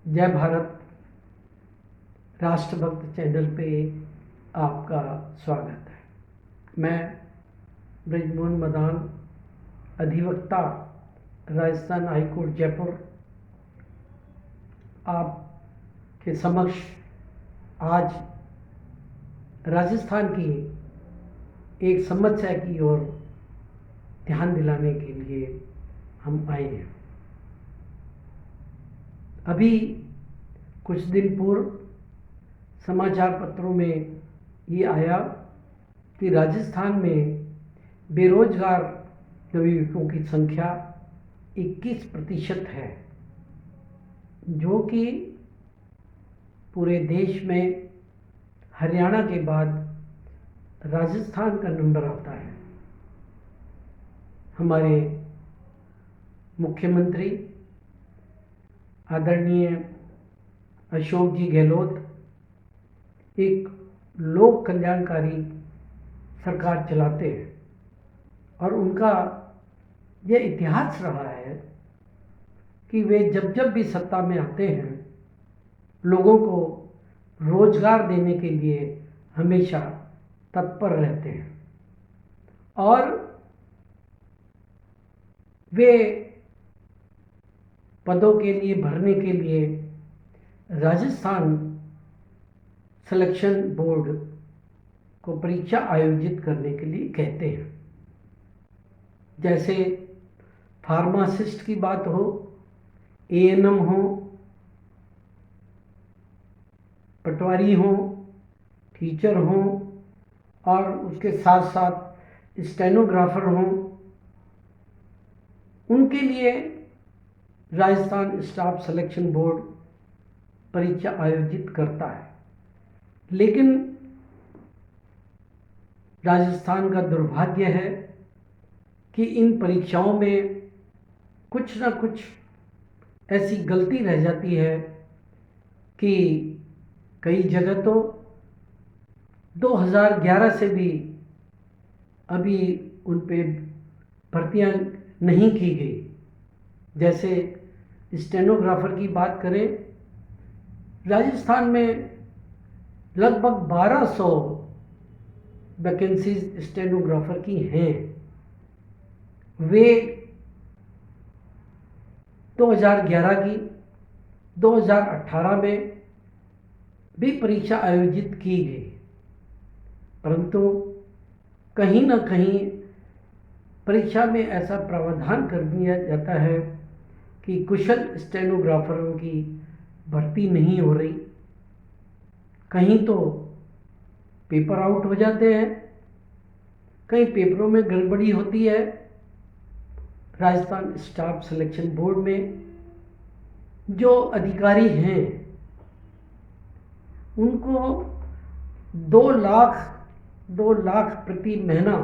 जय भारत राष्ट्रभक्त चैनल पे आपका स्वागत है। मैं ब्रिजमोहन मदान, अधिवक्ता, राजस्थान हाईकोर्ट जयपुर, आपके समक्ष आज राजस्थान की एक समस्या की ओर ध्यान दिलाने के लिए हम आए हैं। अभी कुछ दिन पूर्व समाचार पत्रों में ये आया कि राजस्थान में बेरोजगार नवयुवकों की संख्या 21% है, जो कि पूरे देश में हरियाणा के बाद राजस्थान का नंबर आता है। हमारे मुख्यमंत्री आदरणीय अशोक जी गहलोत एक लोक कल्याणकारी सरकार चलाते हैं और उनका यह इतिहास रहा है कि वे जब जब भी सत्ता में आते हैं लोगों को रोजगार देने के लिए हमेशा तत्पर रहते हैं और वे पदों के लिए भरने के लिए राजस्थान सिलेक्शन बोर्ड को परीक्षा आयोजित करने के लिए कहते हैं। जैसे फार्मासिस्ट की बात हो, एएनएम हो, पटवारी हो, टीचर हो और उसके साथ साथ स्टेनोग्राफर हो, उनके लिए राजस्थान स्टाफ सिलेक्शन बोर्ड परीक्षा आयोजित करता है। लेकिन राजस्थान का दुर्भाग्य है कि इन परीक्षाओं में कुछ ना कुछ ऐसी गलती रह जाती है कि कई जगह तो 2011 से भी अभी उन पे भर्तियां नहीं की गई। जैसे स्टेनोग्राफर की बात करें, राजस्थान में लगभग 1200 वैकेंसीज स्टेनोग्राफर की हैं। वे 2011 की 2018 में भी परीक्षा आयोजित की गई, परंतु कहीं ना कहीं परीक्षा में ऐसा प्रावधान कर दिया जाता है कि कुशल स्टेनोग्राफरों की भर्ती नहीं हो रही। कहीं तो पेपर आउट हो जाते हैं, कई पेपरों में गड़बड़ी होती है। राजस्थान स्टाफ सिलेक्शन बोर्ड में जो अधिकारी हैं उनको 2 लाख प्रति महीना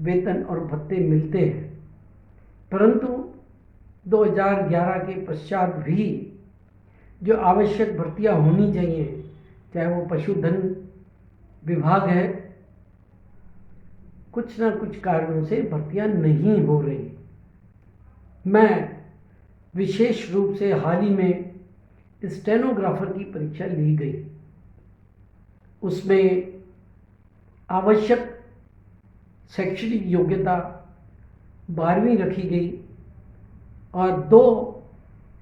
वेतन और भत्ते मिलते हैं, परंतु 2011 के पश्चात भी जो आवश्यक भर्तियां होनी चाहिए, चाहे वो पशुधन विभाग है, कुछ ना कुछ कारणों से भर्तियां नहीं हो रही। मैं विशेष रूप से हाल ही में स्टेनोग्राफर की परीक्षा ली गई। उसमें आवश्यक शैक्षणिक योग्यता 12वीं रखी गई और 2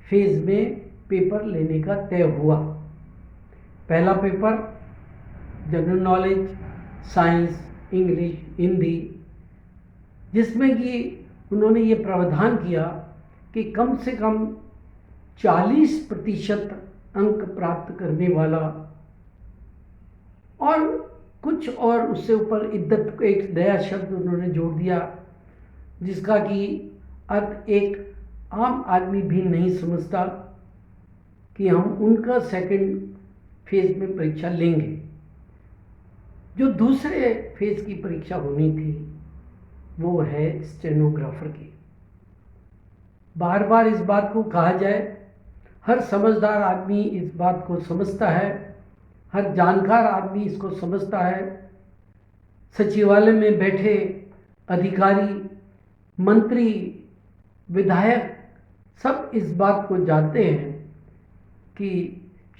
फेज में पेपर लेने का तय हुआ। पहला paper general knowledge, science, English, Hindi, जिसमें कि उन्होंने ये प्रावधान किया कि कम से कम 40% अंक प्राप्त करने वाला और कुछ और उससे ऊपर इद्दत को एक नया शब्द उन्होंने जोड़ दिया, जिसका कि अर्थ एक आम आदमी भी नहीं समझता कि हम उनका सेकंड फेज में परीक्षा लेंगे। जो दूसरे फेज की परीक्षा होनी थी वो है स्टेनोग्राफर की। बार बार इस बात को कहा जाए, हर समझदार आदमी इस बात को समझता है, हर जानकार आदमी इसको समझता है। सचिवालय में बैठे अधिकारी, मंत्री, विधायक सब इस बात को जानते हैं कि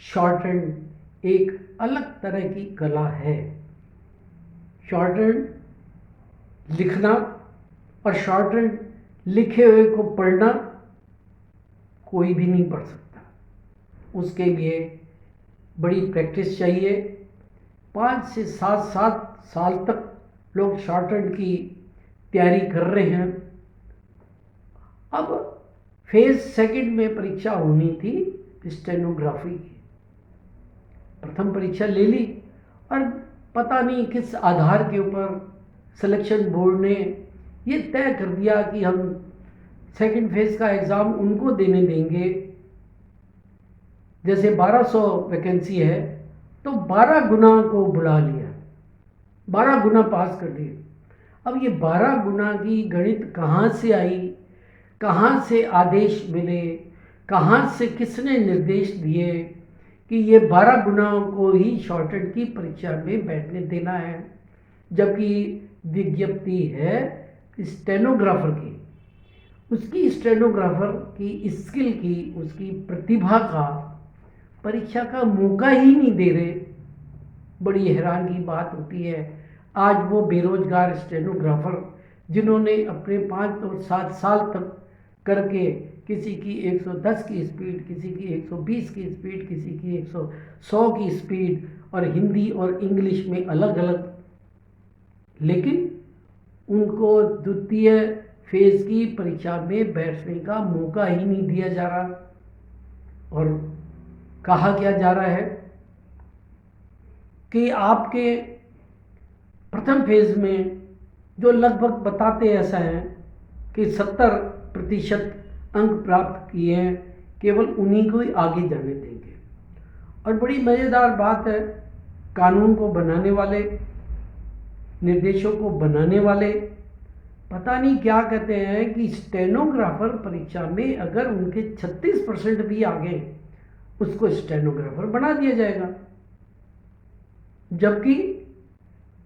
शॉर्ट हैंड एक अलग तरह की कला है। शॉर्ट हैंड लिखना और शॉर्ट हैंड लिखे हुए को पढ़ना कोई भी नहीं पढ़ सकता। उसके लिए बड़ी प्रैक्टिस चाहिए। 5 से 7 साल तक लोग शॉर्ट हैंड की तैयारी कर रहे हैं। अब फेज सेकंड में परीक्षा होनी थी स्टेनोग्राफी की। प्रथम परीक्षा ले ली और पता नहीं किस आधार के ऊपर सिलेक्शन बोर्ड ने ये तय कर दिया कि हम सेकंड फेज का एग्ज़ाम उनको देने देंगे। जैसे 1200 वैकेंसी है तो 12 गुना को बुला लिया, 12 गुना पास कर दिए। अब ये 12 गुना की गणित कहाँ से आई, कहाँ से आदेश मिले, कहाँ से किसने निर्देश दिए कि ये 12 गुनाओं को ही शॉर्टेड की परीक्षा में बैठने देना है, जबकि विज्ञप्ति है स्टेनोग्राफर की। उसकी स्टेनोग्राफर की स्किल की, उसकी प्रतिभा का परीक्षा का मौका ही नहीं दे रहे। बड़ी हैरान की बात होती है। आज वो बेरोजगार स्टेनोग्राफर जिन्होंने अपने 5 और 7 साल तक करके किसी की 110 की स्पीड, किसी की 120 की स्पीड, किसी की 100 की स्पीड और हिंदी और इंग्लिश में अलग अलग, लेकिन उनको द्वितीय फेज की परीक्षा में बैठने का मौका ही नहीं दिया जा रहा। और कहा क्या जा रहा है कि आपके प्रथम फेज में जो लगभग बताते ऐसा है कि 70% अंक प्राप्त किए हैं, केवल उन्हीं को ही आगे जाने देंगे। और बड़ी मज़ेदार बात है, कानून को बनाने वाले, निर्देशों को बनाने वाले पता नहीं क्या कहते हैं कि स्टेनोग्राफर परीक्षा में अगर उनके 36% भी आ गए उसको स्टेनोग्राफर बना दिया जाएगा, जबकि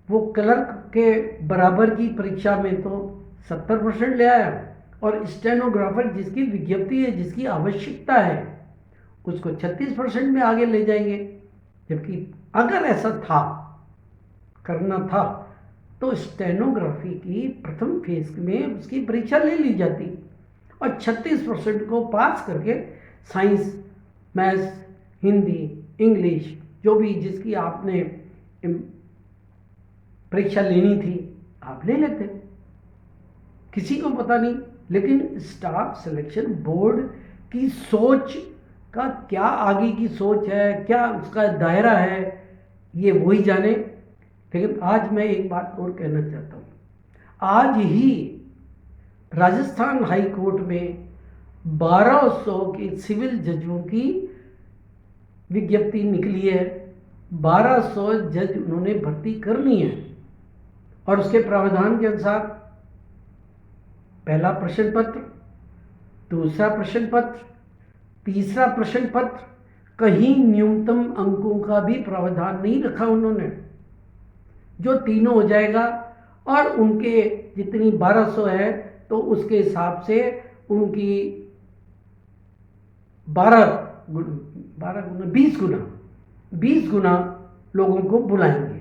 वो क्लर्क के बराबर की परीक्षा में तो 70% ले आया और स्टेनोग्राफर जिसकी विज्ञप्ति है, जिसकी आवश्यकता है, उसको 36% में आगे ले जाएंगे। जबकि अगर ऐसा था, करना था, तो स्टेनोग्राफी की प्रथम फेज में उसकी परीक्षा ले ली जाती और 36% को पास करके साइंस, मैथ्स, हिंदी, इंग्लिश जो भी जिसकी आपने परीक्षा लेनी थी आप ले लेते। किसी को पता नहीं। लेकिन स्टाफ सिलेक्शन बोर्ड की सोच का क्या आगे की सोच है, क्या उसका दायरा है, ये वही जाने। लेकिन आज मैं एक बात और कहना चाहता हूँ। आज ही राजस्थान हाई कोर्ट में 1200 के सिविल जजों की विज्ञप्ति निकली है। 1200 जज उन्होंने भर्ती करनी है और उसके प्रावधान के अनुसार पहला प्रश्न पत्र, दूसरा प्रश्न पत्र, तीसरा प्रश्न पत्र, कहीं न्यूनतम अंकों का भी प्रावधान नहीं रखा उन्होंने। जो तीनों हो जाएगा और उनके जितनी 1200 है तो उसके हिसाब से उनकी 20 गुना लोगों को बुलाएंगे,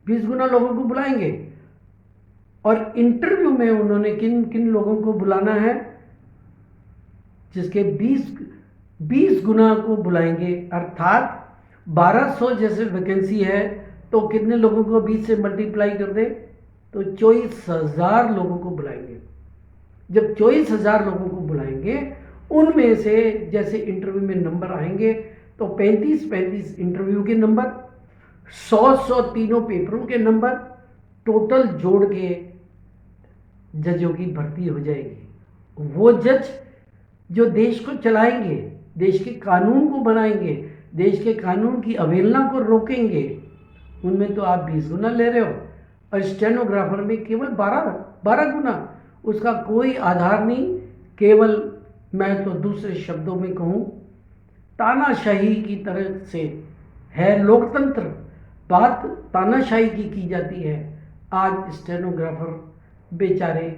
20 गुना लोगों को बुलाएंगे। और इंटरव्यू में उन्होंने किन किन लोगों को बुलाना है, जिसके 20 गुना को बुलाएंगे। अर्थात 1200 जैसे वैकेंसी है तो कितने लोगों को 20 से मल्टीप्लाई कर दे तो 24,000 लोगों को बुलाएंगे। जब 24,000 लोगों को बुलाएंगे, उनमें से जैसे इंटरव्यू में नंबर आएंगे तो 35 इंटरव्यू के नंबर, 100 तीनों पेपरों के नंबर, टोटल जोड़ के जजों की भर्ती हो जाएगी। वो जज जो देश को चलाएंगे, देश के कानून को बनाएंगे, देश के कानून की अवहेलना को रोकेंगे, उनमें तो आप 20 गुना ले रहे हो और स्टेनोग्राफर में केवल 12 गुना। उसका कोई आधार नहीं। केवल मैं तो दूसरे शब्दों में कहूँ, तानाशाही की तरह से है लोकतंत्र। बात तानाशाही की जाती है। आज स्टेनोग्राफर बेचारे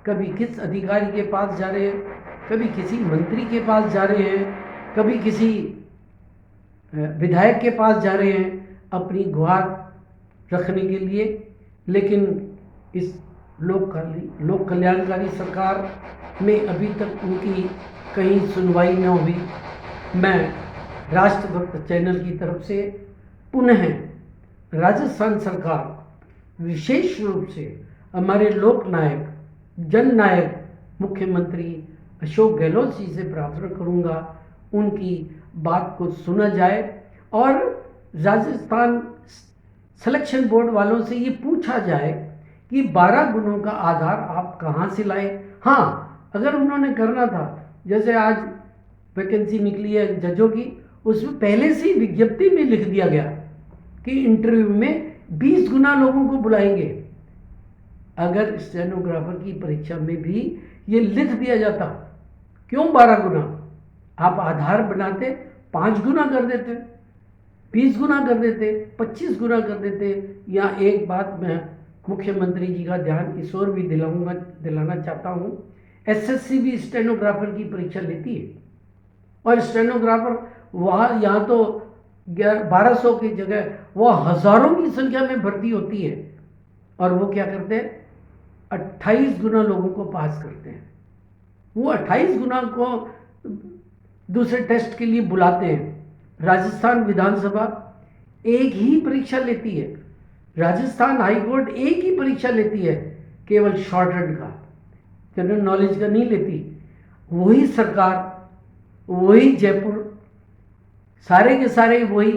कभी किस अधिकारी के पास जा रहे हैं, कभी किसी मंत्री के पास जा रहे हैं, कभी किसी विधायक के पास जा रहे हैं अपनी गुहार रखने के लिए, लेकिन इस लोक कल्याणकारी सरकार में अभी तक उनकी कहीं सुनवाई न हुई। मैं राष्ट्रभक्त चैनल की तरफ से पुनः राजस्थान सरकार, विशेष रूप से हमारे लोक नायक, जन नायक मुख्यमंत्री अशोक गहलोत जी से प्रार्थना करूंगा उनकी बात को सुना जाए और राजस्थान सिलेक्शन बोर्ड वालों से ये पूछा जाए कि 12 गुणों का आधार आप कहाँ से लाए। हाँ, अगर उन्होंने करना था, जैसे आज वैकेंसी निकली है जजों की, उसमें पहले से ही विज्ञप्ति में लिख दिया गया कि इंटरव्यू में 20 गुना लोगों को बुलाएंगे। अगर स्टेनोग्राफर की परीक्षा में भी ये लिख दिया जाता, क्यों 12 गुना? आप आधार बनाते 5 गुना कर देते, 20 गुना कर देते, 25 गुना कर देते। या एक बात मैं मुख्यमंत्री जी का ध्यान इस ओर भी दिलाना चाहता हूँ, एसएससी भी स्टेनोग्राफर की परीक्षा लेती है और स्टेनोग्राफर वहाँ यहाँ तो 1200 की जगह वो हज़ारों की संख्या में भर्ती होती है और वो क्या करते हैं, 28 गुना लोगों को पास करते हैं। वो 28 गुना को दूसरे टेस्ट के लिए बुलाते हैं। राजस्थान विधानसभा एक ही परीक्षा लेती है, राजस्थान हाईकोर्ट एक ही परीक्षा लेती है, केवल शॉर्टहैंड का, जनरल नॉलेज का नहीं लेती। वही सरकार, वही जयपुर, सारे के सारे वही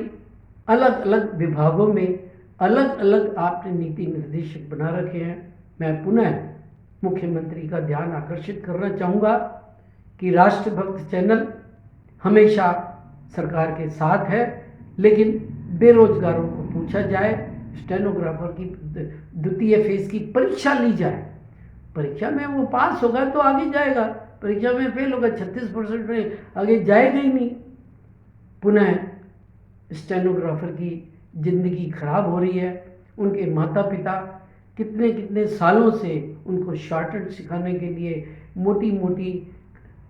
अलग अलग विभागों में अलग अलग आपने नीति निर्देशक बना रखे हैं। मैं पुनः मुख्यमंत्री का ध्यान आकर्षित करना चाहूँगा कि राष्ट्रभक्त चैनल हमेशा सरकार के साथ है, लेकिन बेरोजगारों को पूछा जाए, स्टेनोग्राफर की द्वितीय फेज की परीक्षा ली जाए। परीक्षा में वो पास होगा तो आगे जाएगा, परीक्षा में फेल होगा 36% में आगे जाएगा ही नहीं। पुनः स्टेनोग्राफर की ज़िंदगी खराब हो रही है। उनके माता पिता कितने कितने सालों से उनको शॉर्टहैंड सिखाने के लिए मोटी मोटी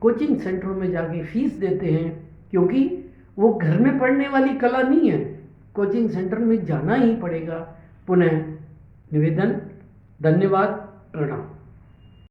कोचिंग सेंटरों में जाके फीस देते हैं, क्योंकि वो घर में पढ़ने वाली कला नहीं है, कोचिंग सेंटर में जाना ही पड़ेगा। पुनः निवेदन, धन्यवाद, प्रणाम।